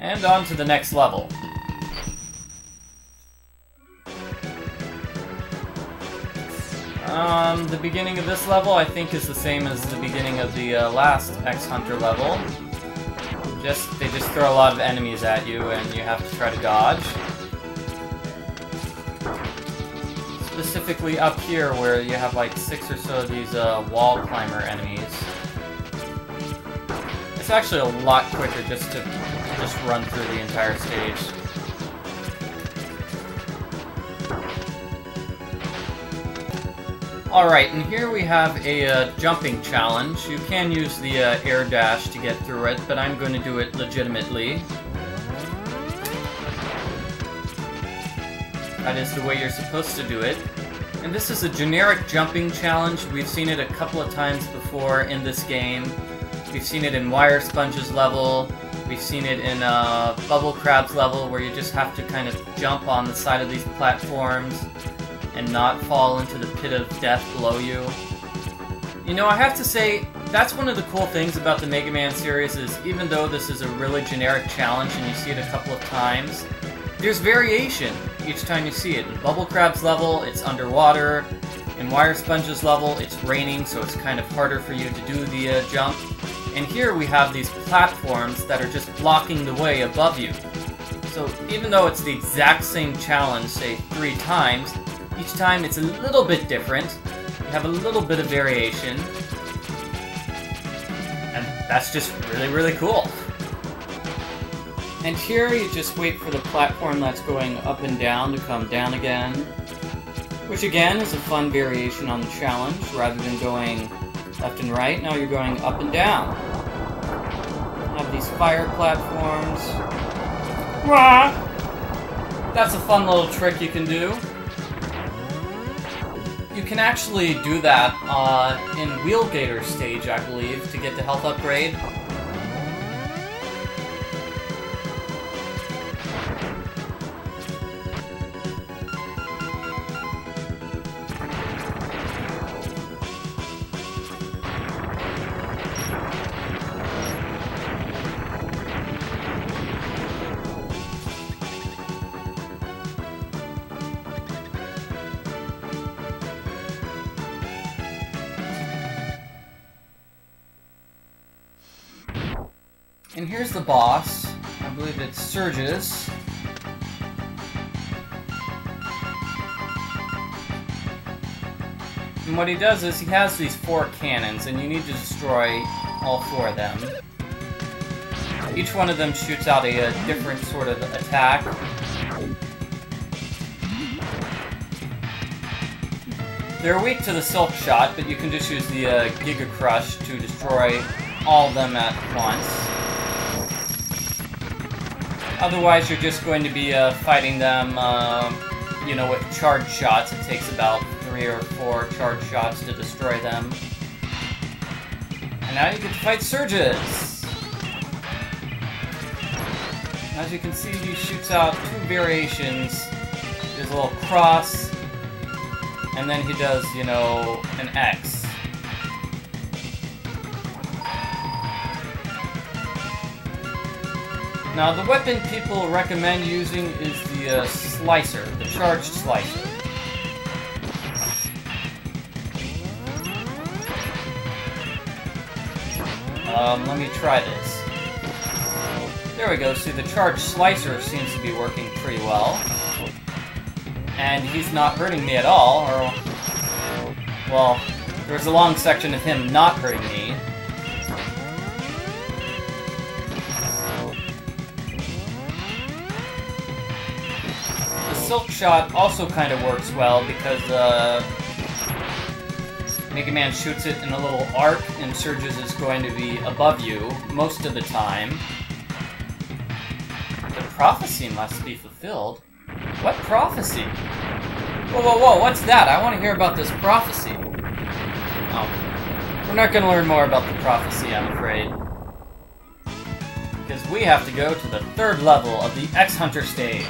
And on to the next level. The beginning of this level, I think, is the same as the beginning of the last X-Hunter level. They just throw a lot of enemies at you, and you have to try to dodge. Specifically up here, where you have like 6 or so of these wall climber enemies. It's actually a lot quicker just to run through the entire stage. Alright, and here we have a jumping challenge. You can use the air dash to get through it, but I'm going to do it legitimately. That is the way you're supposed to do it. And this is a generic jumping challenge. We've seen it a couple of times before in this game. We've seen it in Wire Sponge's level. We've seen it in Bubble Crab's level, where you just have to kind of jump on the side of these platforms and not fall into the pit of death below you. You know, I have to say, that's one of the cool things about the Mega Man series is, even though this is a really generic challenge and you see it a couple of times, there's variation each time you see it. In Bubble Crab's level, it's underwater. In Wire Sponge's level, it's raining, so it's kind of harder for you to do the jump. And here we have these platforms that are just blocking the way above you. So even though it's the exact same challenge, say 3 times, each time it's a little bit different. You have a little bit of variation. And that's just really, really cool. And here you just wait for the platform that's going up and down to come down again. Which again is a fun variation on the challenge. Rather than going left and right, now you're going up and down. You have these fire platforms. That's a fun little trick you can do. You can actually do that in Wheelgator's stage, I believe, to get the health upgrade. And here's the boss. I believe it's Serges. And what he does is he has these 4 cannons, and you need to destroy all 4 of them. Each one of them shoots out a different sort of attack. They're weak to the Silk Shot, but you can just use the Giga Crush to destroy all of them at once. Otherwise, you're just going to be fighting them, you know, with charge shots. It takes about 3 or 4 charge shots to destroy them. And now you get to fight Serges! As you can see, he shoots out 2 variations. There's a little cross, and then he does, you know, an X. Now, the weapon people recommend using is the slicer, the charged slicer. Let me try this. There we go, see the charged slicer seems to be working pretty well. And he's not hurting me at all, or... well, there's a long section of him not hurting me. Silk Shot also kind of works well because Mega Man shoots it in a little arc, and Serges is going to be above you most of the time. The prophecy must be fulfilled. What prophecy? Whoa, whoa, whoa, what's that? I want to hear about this prophecy. Oh. We're not going to learn more about the prophecy, I'm afraid. Because we have to go to the 3rd level of the X-Hunter stage.